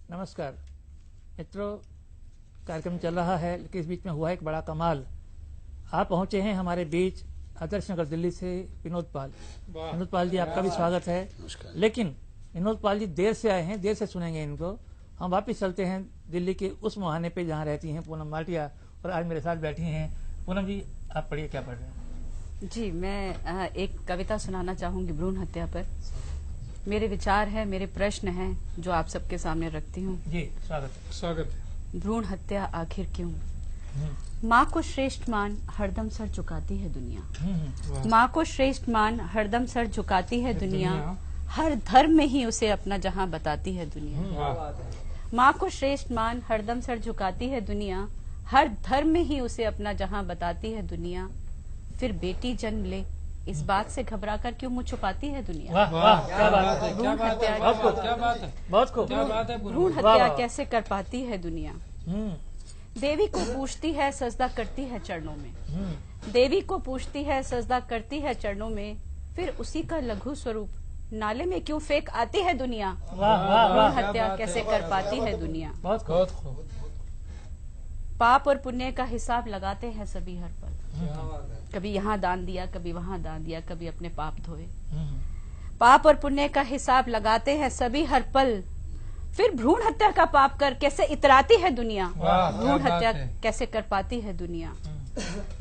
नमस्कार मित्रों, कार्यक्रम चल रहा है लेकिन इस बीच में हुआ एक बड़ा कमाल। आप पहुंचे हैं हमारे बीच आदर्श नगर दिल्ली से विनोद पाल। विनोद पाल जी, आपका भी स्वागत है। लेकिन विनोद पाल जी देर से आए हैं, देर से सुनेंगे इनको। हम वापिस चलते हैं दिल्ली के उस मुहाने पे जहाँ रहती हैं पूनम मालटिया, और आज मेरे साथ बैठी हैं। पूनम जी, आप पढ़िए, क्या पढ़ रहे हैं? जी, मैं एक कविता सुनाना चाहूंगी भ्रूण हत्या पर। मेरे विचार है, मेरे प्रश्न हैं जो आप सबके सामने रखती हूँ। जी, स्वागत है। स्वागत है। भ्रूण हत्या आखिर क्यों? माँ को श्रेष्ठ मान हरदम सर झुकाती है दुनिया। माँ को श्रेष्ठ मान हरदम सर झुकाती है दुनिया। हर धर्म में ही उसे अपना जहां बताती है दुनिया। माँ को श्रेष्ठ मान हरदम सर झुकाती है दुनिया। हर धर्म में ही उसे अपना जहां बताती है दुनिया। फिर बेटी जन्म ले इस बात से घबराकर क्यों मुँह छुपाती है दुनिया। वाह वाह, क्या बात है, भ्रूण हत्या, क्या बात है, बहुत खूब। क्या बात है। भ्रूण हत्या कैसे कर पाती है दुनिया। हम्म, देवी को पूछती है, सजदा करती है चरणों में। देवी को पूछती है, सजदा करती है चरणों में। फिर उसी का लघु स्वरूप नाले में क्यों फेंक आती है दुनिया। वाह वाह भ्रूण वाह, हत्या कैसे कर पाती है दुनिया। बहुत खूब। बहुत खूब। पाप और पुण्य का हिसाब लगाते हैं सभी हर पल। कभी यहाँ दान दिया, कभी वहाँ दान दिया, कभी अपने पाप धोए। पाप और पुण्य का हिसाब लगाते हैं सभी हर पल। फिर भ्रूण हत्या का पाप कर कैसे इतराती है दुनिया। भ्रूण हत्या कैसे कर पाती है दुनिया।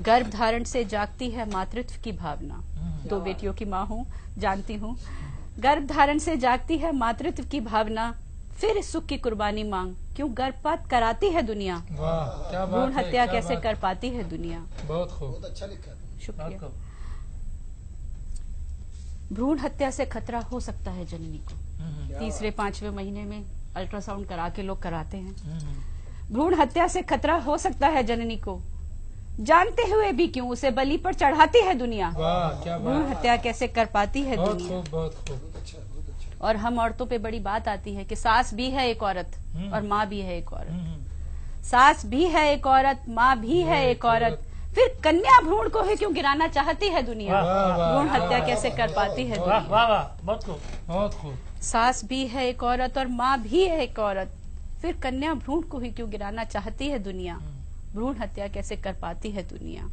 गर्भ धारण से जागती है मातृत्व की भावना। दो बेटियों की माँ हूँ, जानती हूँ। गर्भ धारण से जागती है मातृत्व की भावना। फिर इस सुख की कुर्बानी मांग क्यों गर्भपात कराती है दुनिया। वाह, क्या बात भ्रूण है, हत्या क्या कैसे बात कर पाती है दुनिया। बहुत खूब। बहुत शुक्रिया। खूब। भ्रूण हत्या से खतरा हो सकता है जननी को। तीसरे पांचवें महीने में अल्ट्रासाउंड करा के लोग कराते हैं। भ्रूण हत्या से खतरा हो सकता है जननी को, जानते हुए भी क्यों उसे बलि पर चढ़ाती है दुनिया। वाह, क्या भ्रूण बात है। हत्या कैसे कर पाती है बहुत दुनिया। खूब, बहुत खूब। और हम औरतों पे बड़ी बात आती है कि सास भी है एक औरत और माँ भी है एक औरत। सास भी है एक औरत, माँ भी है एक औरत। फिर कन्या भ्रूण को ही क्यों गिराना चाहती है दुनिया। भ्रूण हत्या कैसे कर पाती है वाह दुनिया। वाह वाह, बहुत खूब। बहुत खूब। सास भी है एक औरत और माँ भी है एक औरत। फिर कन्या भ्रूण को ही क्यों गिराना चाहती है दुनिया। भ्रूण हत्या कैसे कर पाती है दुनिया।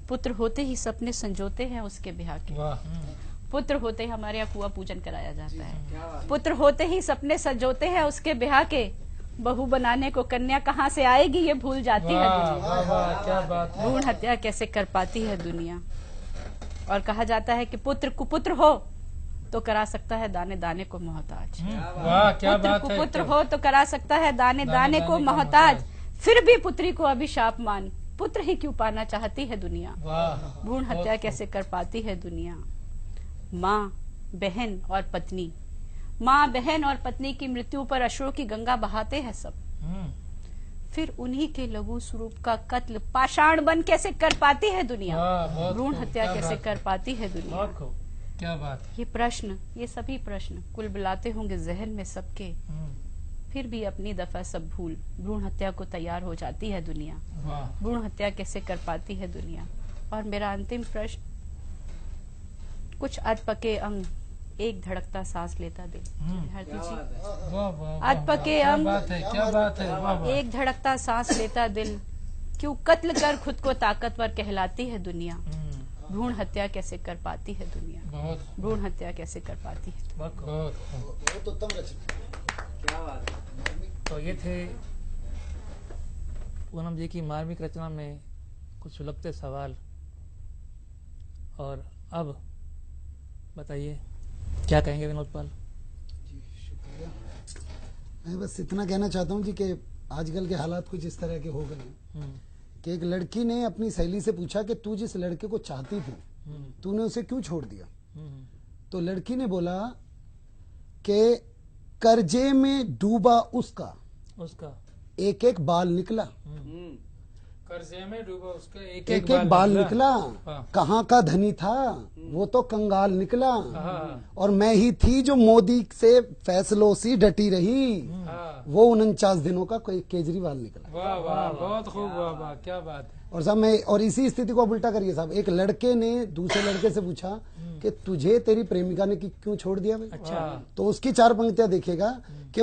पुत्र होते ही सपने संजोते हैं उसके ब्याह के। वाह, पुत्र होते ही हमारे यहाँ कुआं पूजन कराया जाता है। पुत्र होते ही सपने संजोते हैं उसके ब्याह के। बहू बनाने को कन्या कहाँ से आएगी ये भूल जाती है वाह, दुनिया। वाह, वाह, क्या बात है। भ्रूण हत्या कैसे कर पाती है दुनिया। और कहा जाता है कि पुत्र कुपुत्र हो तो करा सकता है दाने दाने को मोहताज। वाह, क्या पुत्र बात है। कुपुत्र हो तो करा सकता है दाने दाने को मोहताज। फिर भी पुत्री को अभिशाप मान पुत्र ही क्यों पाना चाहती है दुनिया। वाह, भ्रूण हत्या कैसे कर पाती है दुनिया। माँ, बहन और पत्नी। माँ, बहन और पत्नी की मृत्यु पर अश्रु की गंगा बहाते हैं सब। फिर उन्हीं के लघु स्वरूप का कत्ल पाषाण बन कैसे कर पाती है दुनिया। वाह, बहुत भ्रूण खूब, हत्या क्या कैसे बात कर पाती है दुनिया। बहुत खूब। क्या बात है। ये प्रश्न, ये सभी प्रश्न कुल बुलाते होंगे जहन में सबके। फिर भी अपनी दफा सब भूल भ्रूण हत्या को तैयार हो जाती है दुनिया। वाह, भ्रूण हत्या कैसे कर पाती है दुनिया। और मेरा अंतिम प्रश्न, कुछ अधपके अंग, एक धड़कता सांस लेता दिल। भारती जी, वाह, वाह, अधपके क्या अंग, बात है, क्या बात है। वाह, वाह। एक धड़कता सांस लेता दिल, क्यों कत्ल कर खुद को ताकतवर कहलाती है दुनिया। भ्रूण हत्या कैसे कर पाती है दुनिया। बहुत, भ्रूण हत्या कैसे कर पाती है। बहुत खूब। बहुत खूब। तो ये थे पूनम जी की मार्मिक रचना में कुछ सुलगते सवाल। और अब बताइए, क्या कहेंगे विनोद पाल। जी शुक्रिया। मैं बस इतना कहना चाहता हूँ जी कि आजकल के हालात कुछ इस तरह के हो गए हैं कि एक लड़की ने अपनी सहेली से पूछा कि तू जिस लड़के को चाहती थी तूने उसे क्यों छोड़ दिया। तो लड़की ने बोला कि कर्जे में डूबा उसका उसका एक एक बाल निकला। कर्जे में डूबा उसका एक एक एक बाल निकला। हाँ। कहाँ का धनी था वो तो कंगाल निकला। हाँ। और मैं ही थी जो मोदी से फैसलों सी डटी रही। हाँ। वो 49 दिनों का कोई केजरीवाल निकला। वाह, वाह, बहुत खूब। वाह, वाह, क्या बात है। और साहब मैं, और इसी स्थिति को आप उल्टा करिए साहब, एक लड़के ने दूसरे लड़के से पूछा कि तुझे तेरी प्रेमिका ने क्यों छोड़ दिया भाई। अच्छा। तो उसकी 4 पंक्तियां देखिएगा कि